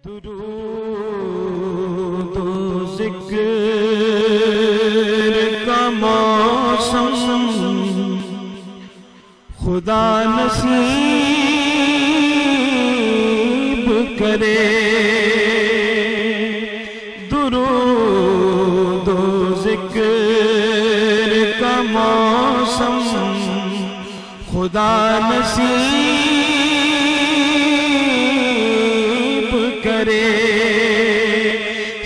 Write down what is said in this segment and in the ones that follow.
दुरूद ज़िक्र का मौसम खुदा नसीब करे। दुरूद ज़िक्र का मौसम खुदा नसीब करे।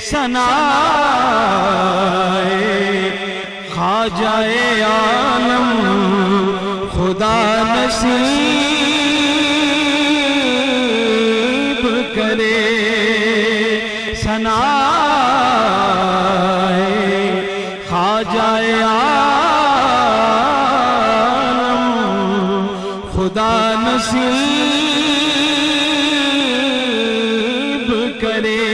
सनाए ख्वाजाए आलम खुदा नसीब करे। सनाए ख्वाजाए आलम खुदा नसीब करे।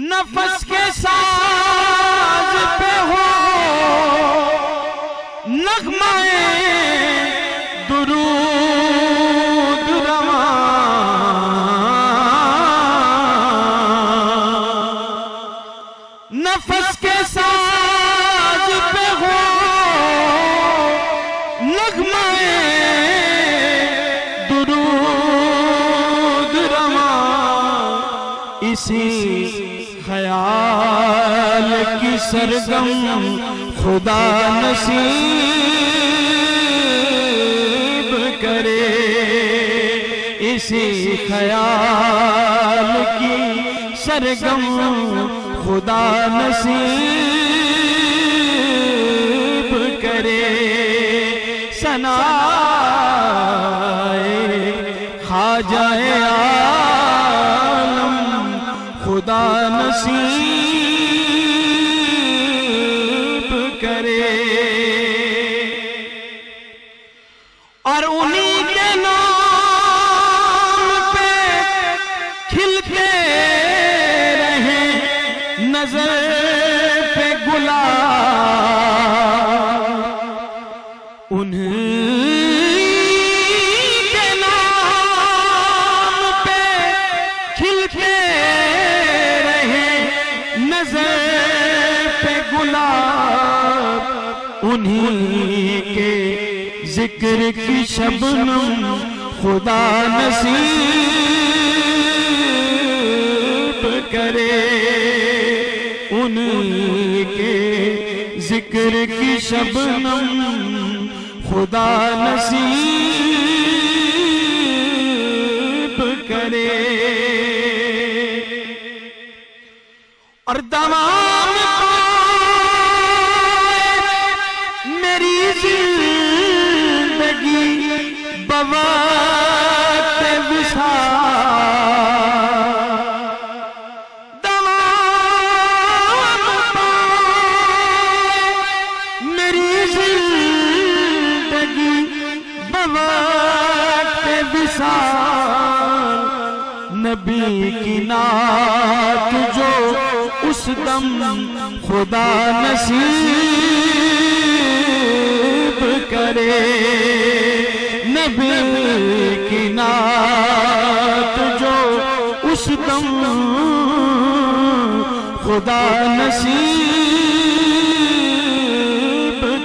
नफस के साज पे हो नग़्माए दुरूद रवां। नफस के साज पे हो नग़्माए दुरूद रवां। इसी ख्याल की सरगम खुदा नसीब करे। इसी ख्याल की सरगम खुदा नसीब करे। सनाए ख्वाजाए आलम खुदा नसीब करे। और उन्हीं के नाम पे खिलते रहे नजर पे गुलाब। उन्हीं के नाम पे खिलते रहे नजर पे गुलाब। उन्हीं के जिक्र की शबनम खुदा नसीब करे। उन्हीं के जिक्र की शबनम खुदा नसीब करे। और तमाम मेरी जिंदगी बवक्त विसाल। तमाम मेरी जिंदगी बवक्त विसाल। नबी की नात जो उस दम खुदा नसीब करे। नबी की नात जो उस दम खुदा नसीब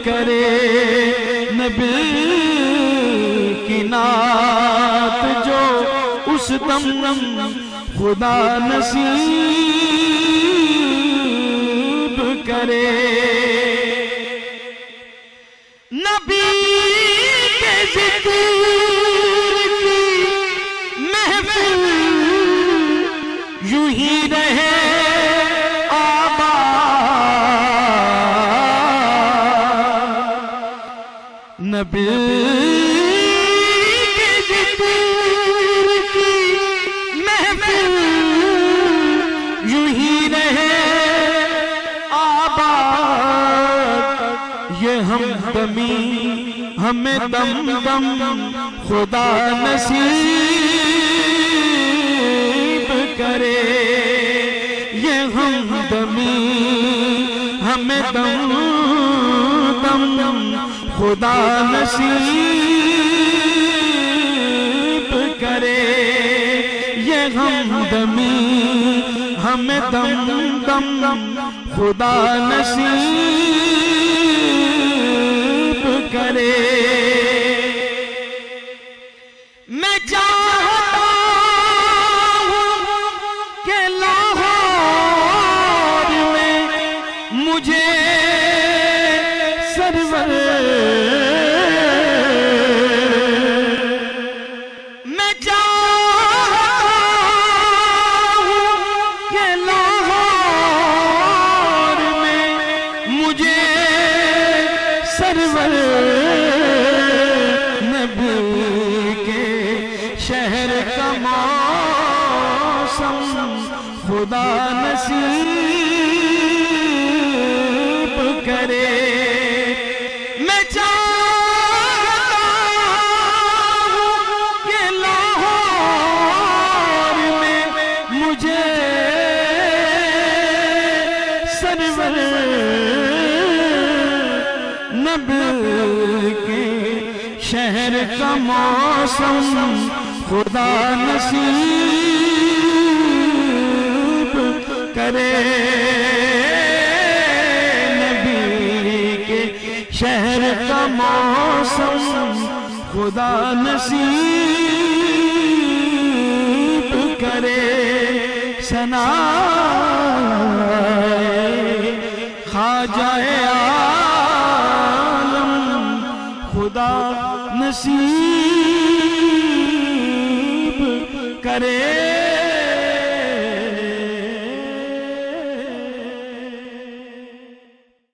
करे। नबी की नात जो उस दम खुदा नसीब करे। नबी के जिक्र की महफिल यूं ही रहे आबाद। नबी के जिक्र की महफिल यूं ही रहे आबाद। ये हमदमी हमें दम दम खुदा नसीब करे। ये हमदमी हमें दम दम खुदा नसीब करे। हमदमी हमें दम दम खुदा नसीब करे। मैं चाहता हूँ कि लाहौर में मुझे सरवर, मैं चाहता हूँ कि लाहौर में मुझे सरवर नबी के शहर का मौसम खुदा नसीब करे। मैं चाहता हूँ कि लाहौर में मुझे सरवर नबी के शहर का मौसम खुदा नसीब करे। नबी के शहर का मौसम खुदा नसीब करे। सनाए ख्वाजाए आलम खुदा नसीब करे।